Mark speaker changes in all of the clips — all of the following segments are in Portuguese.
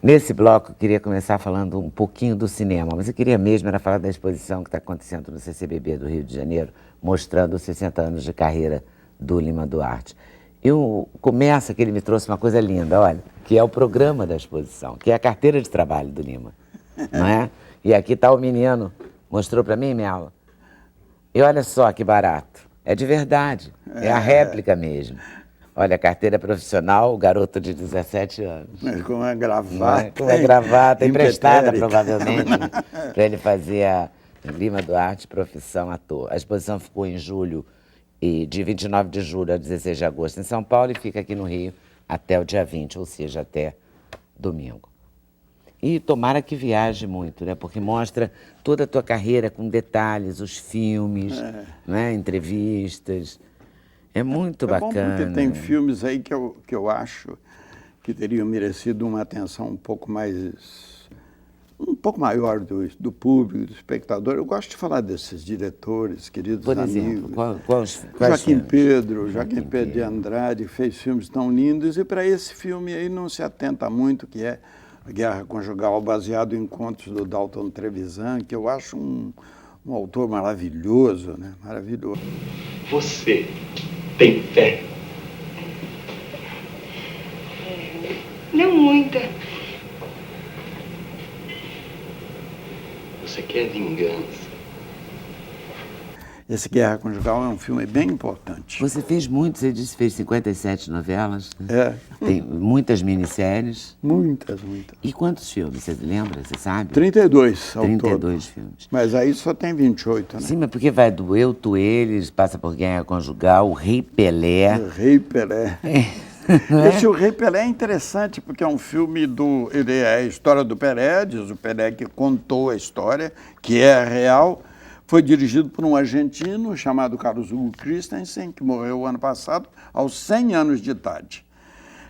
Speaker 1: Nesse bloco, eu queria começar falando um pouquinho do cinema, mas eu queria mesmo era falar da exposição que está acontecendo no CCBB do Rio de Janeiro, mostrando os 60 anos de carreira do Lima Duarte. Começa que ele me trouxe uma coisa linda, olha, que é o programa da exposição, que é a carteira de trabalho do Lima, não é? E aqui está o menino, mostrou para mim, Melo? E olha só que barato, é de verdade, é a réplica mesmo. Olha, carteira profissional, garoto de 17 anos.
Speaker 2: Com uma gravata.
Speaker 1: Com uma gravata emprestada, provavelmente, né? Para ele fazer a Lima Duarte, profissão ator. A exposição ficou em julho, e de 29 de julho a 16 de agosto em São Paulo, e fica aqui no Rio até o dia 20, ou seja, até domingo. E tomara que viaje muito, né? Porque mostra toda a tua carreira com detalhes, os filmes, né? Entrevistas. É muito bacana.
Speaker 2: Bom porque tem filmes aí que eu acho que teriam merecido uma atenção um pouco maior do público, do espectador. Eu gosto de falar desses diretores, queridos amigos.
Speaker 1: Por exemplo, quais
Speaker 2: Joaquim
Speaker 1: filmes?
Speaker 2: Joaquim Pedro de Andrade fez filmes tão lindos, e para esse filme aí não se atenta muito, que é A Guerra Conjugal, baseado em contos do Dalton Trevisan, que eu acho um autor maravilhoso, né? Maravilhoso.
Speaker 3: Você tem fé?
Speaker 4: Não muita.
Speaker 3: Você quer vingança?
Speaker 2: Esse Guerra Conjugal é um filme bem importante.
Speaker 1: Você fez muitos, você disse que fez 57 novelas, né?
Speaker 2: É.
Speaker 1: Tem muitas minisséries.
Speaker 2: Muitas.
Speaker 1: E quantos filmes, você lembra, você sabe?
Speaker 2: 32 ao
Speaker 1: 32
Speaker 2: todo.
Speaker 1: filmes.
Speaker 2: Mas aí só tem 28, né?
Speaker 1: Sim, mas porque vai do Eu, Tu, Eles, passa por Guerra Conjugal, o Rei Pelé.
Speaker 2: O Rei Pelé. Esse O Rei Pelé é interessante porque é um filme ele é a história do Pelé, diz o Pelé que contou a história, que é real. Foi dirigido por um argentino chamado Carlos Hugo Christensen, que morreu ano passado, aos 100 anos de idade.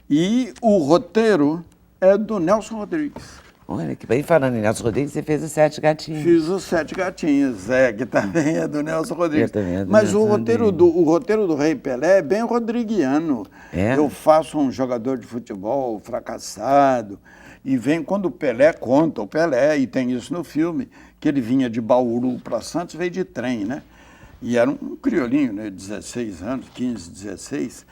Speaker 2: E o roteiro é do Nelson Rodrigues.
Speaker 1: Olha, que bem, falando em Nelson Rodrigues, você fez os Sete Gatinhos.
Speaker 2: Fiz os Sete Gatinhos, que também é do Nelson Rodrigues.
Speaker 1: Mas
Speaker 2: o roteiro do Rei Pelé é bem rodriguiano.
Speaker 1: É?
Speaker 2: Eu faço um jogador de futebol fracassado, e vem quando o Pelé conta, o Pelé, e tem isso no filme, que ele vinha de Bauru para Santos, veio de trem, né? E era um criolinho, né? 16 anos, 15, 16.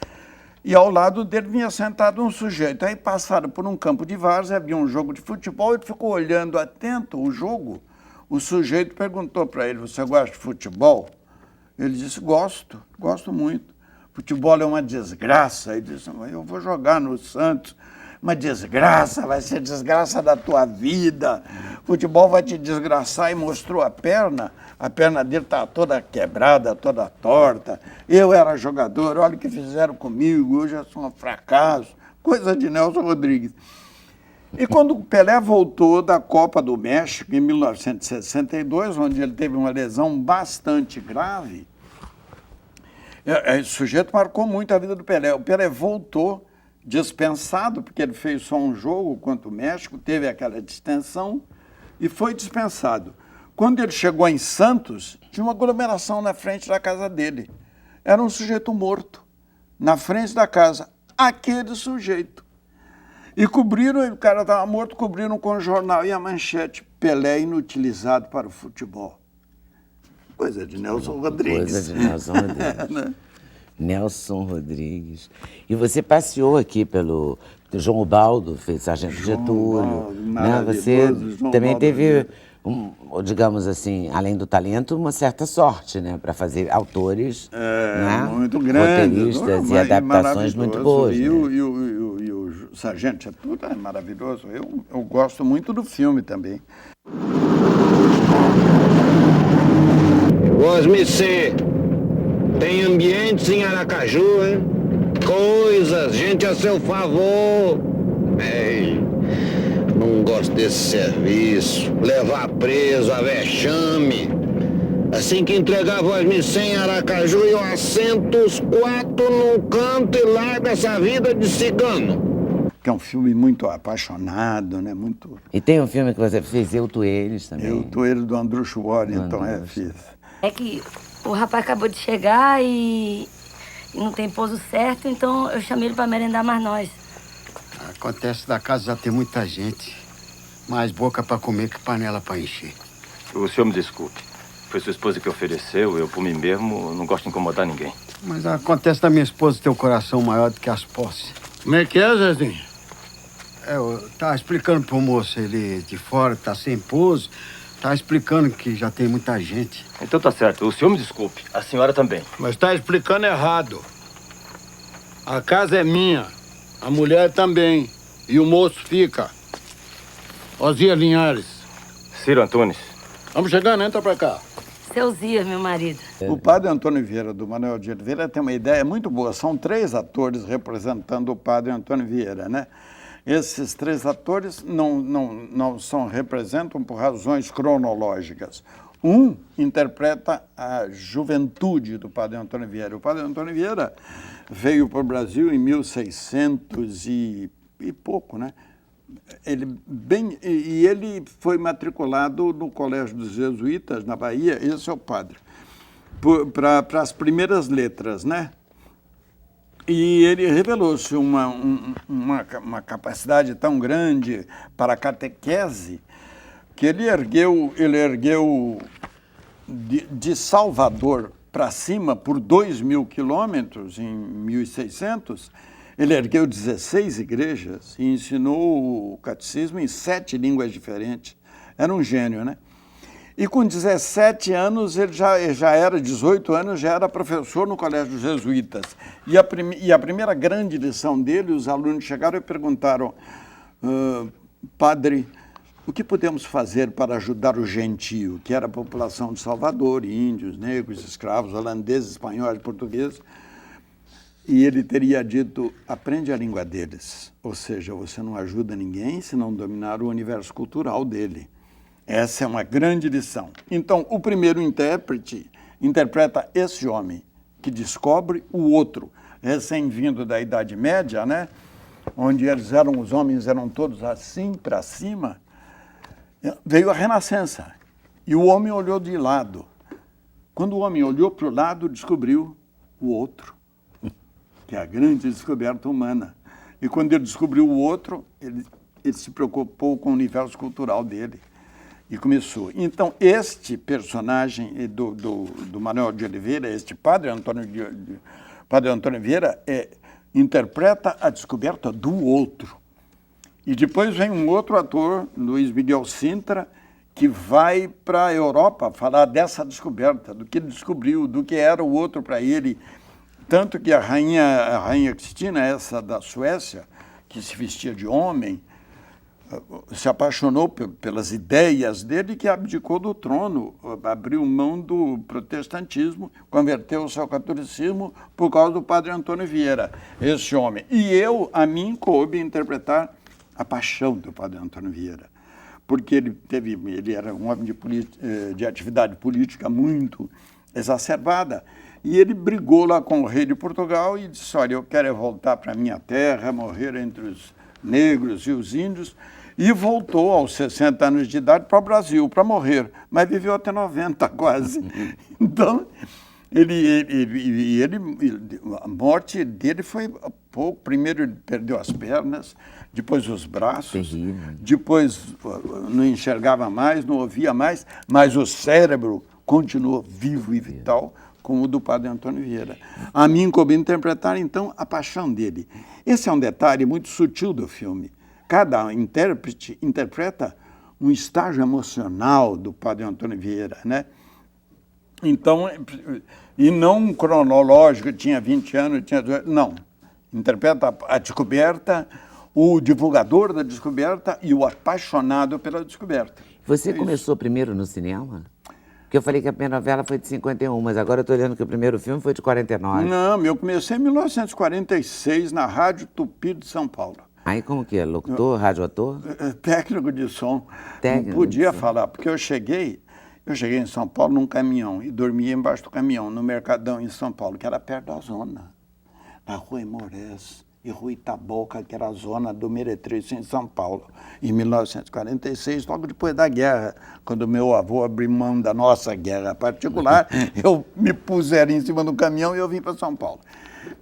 Speaker 2: E ao lado dele vinha sentado um sujeito. Aí passaram por um campo de várzea, havia um jogo de futebol, ele ficou olhando atento o jogo. O sujeito perguntou para ele: você gosta de futebol? Ele disse: gosto muito. Futebol é uma desgraça. Ele disse: eu vou jogar no Santos. Uma desgraça, vai ser desgraça da tua vida. Futebol vai te desgraçar. E mostrou a perna dele está toda quebrada, toda torta. Eu era jogador, olha o que fizeram comigo, hoje eu sou um fracasso. Coisa de Nelson Rodrigues. E quando o Pelé voltou da Copa do México, em 1962, onde ele teve uma lesão bastante grave, esse sujeito marcou muito a vida do Pelé. O Pelé voltou dispensado, porque ele fez só um jogo contra o México, teve aquela distensão e foi dispensado. Quando ele chegou em Santos, tinha uma aglomeração na frente da casa dele. Era um sujeito morto, na frente da casa. Aquele sujeito. E cobriram, o cara estava morto, cobriram com o jornal e a manchete: Pelé inutilizado para o futebol. Coisa de Nelson Rodrigues.
Speaker 1: Coisa de Nelson Rodrigues. Né? Nelson Rodrigues. E você passeou aqui pelo João Ubaldo, fez Sargento Getúlio. Né? Você também teve, digamos assim, além do talento, uma certa sorte, né? Para fazer autores, né?
Speaker 2: Muito grandes,
Speaker 1: roteiristas e adaptações muito boas.
Speaker 2: E o Sargento Getúlio é maravilhoso. Eu gosto muito do filme também.
Speaker 5: Osmicê, tem ambientes em Aracaju, hein? Coisas, gente a seu favor. Ei, não gosto desse serviço. Levar preso a vexame. Assim que entregava o Osmicê em Aracaju, eu assento os 4 num canto e largo essa vida de cigano.
Speaker 2: Que é um filme muito apaixonado, né? Muito...
Speaker 1: E tem um filme que você fez, Eu, Tu, Eles também.
Speaker 2: Eu, Tu, Eles, do Andrucho Warrington, fiz.
Speaker 4: É que o rapaz acabou de chegar e não tem pouso certo, então eu chamei ele para merendar mais nós.
Speaker 6: Acontece da casa já tem muita gente. Mais boca pra comer que panela pra encher.
Speaker 7: O senhor me desculpe. Foi sua esposa que ofereceu. Eu, por mim mesmo, não gosto de incomodar ninguém.
Speaker 6: Mas acontece da minha esposa ter um coração maior do que as posses.
Speaker 2: Como é que é, Zezinho?
Speaker 6: Eu tava explicando pro moço, ele de fora, tá sem pouso. Tá explicando que já tem muita gente.
Speaker 7: Então tá certo. O senhor me desculpe. A senhora também.
Speaker 2: Mas está explicando errado. A casa é minha, a mulher também, e o moço fica. Osias Linhares.
Speaker 7: Ciro Antunes.
Speaker 2: Vamos chegando, entra pra cá.
Speaker 4: Seu Zias, meu marido.
Speaker 2: O padre Antônio Vieira, do Manuel de Oliveira, tem uma ideia muito boa. São 3 atores representando o padre Antônio Vieira, né? Esses 3 atores representam por razões cronológicas. Um interpreta a juventude do padre Antônio Vieira. O padre Antônio Vieira veio para o Brasil em 1600 e pouco, né? Ele foi matriculado no Colégio dos Jesuítas, na Bahia, esse é o padre, para as primeiras letras, né? E ele revelou-se uma capacidade tão grande para a catequese que ele ergueu de Salvador para cima, por 2.000 quilômetros, em 1600, ele ergueu 16 igrejas e ensinou o catecismo em 7 línguas diferentes. Era um gênio, né? E com 17 anos, ele já era, 18 anos, já era professor no Colégio dos Jesuítas. E a primeira grande lição dele, os alunos chegaram e perguntaram, padre, o que podemos fazer para ajudar o gentio, que era a população de Salvador, índios, negros, escravos, holandeses, espanhóis, portugueses? E ele teria dito, aprende a língua deles. Ou seja, você não ajuda ninguém se não dominar o universo cultural dele. Essa é uma grande lição. Então, o primeiro intérprete interpreta esse homem que descobre o outro, recém-vindo da Idade Média, né? Onde os homens eram todos assim, para cima. Veio a Renascença e o homem olhou de lado. Quando o homem olhou para o lado, descobriu o outro, que é a grande descoberta humana. E quando ele descobriu o outro, ele se preocupou com o universo cultural dele. E começou. Então, este personagem do Manuel de Oliveira, este padre Antônio Vieira, interpreta a descoberta do outro. E depois vem um outro ator, Luiz Miguel Sintra, que vai para a Europa falar dessa descoberta, do que ele descobriu, do que era o outro para ele. Tanto que a rainha Cristina, essa da Suécia, que se vestia de homem, se apaixonou pelas ideias dele, que abdicou do trono, abriu mão do protestantismo, converteu-se ao catolicismo por causa do padre Antônio Vieira, esse homem. E a mim coube interpretar a paixão do padre Antônio Vieira, porque ele era um homem de atividade política muito exacerbada, e ele brigou lá com o rei de Portugal e disse, olha, eu quero voltar para a minha terra, morrer entre os negros e os índios, e voltou aos 60 anos de idade para o Brasil, para morrer, mas viveu até 90 quase. Então, a morte dele foi pouco. Primeiro ele perdeu as pernas, depois os braços, depois não enxergava mais, não ouvia mais, mas o cérebro continuou vivo e vital, como o do padre Antônio Vieira. A mim coube interpretar, então, a paixão dele. Esse é um detalhe muito sutil do filme. Cada intérprete interpreta um estágio emocional do padre Antônio Vieira, né? Então, e não cronológico, tinha 20 anos, tinha 18, não. Interpreta a descoberta, o divulgador da descoberta e o apaixonado pela descoberta.
Speaker 1: Você começou primeiro no cinema? Porque eu falei que a primeira novela foi de 51, mas agora eu estou olhando que o primeiro filme foi de 49.
Speaker 2: Não, eu comecei em 1946 na Rádio Tupi de São Paulo.
Speaker 1: Aí como que é? Locutor, radioator?
Speaker 2: Técnico de som.
Speaker 1: Técnico
Speaker 2: não podia
Speaker 1: de som.
Speaker 2: falar, porque eu cheguei em São Paulo num caminhão e dormia embaixo do caminhão, no Mercadão em São Paulo, que era perto da zona. Na Rua Imorés e Rua Itaboca, que era a zona do Meretrício em São Paulo. Em 1946, logo depois da guerra, quando meu avô abriu mão da nossa guerra particular, eu me puseram em cima do caminhão e eu vim para São Paulo.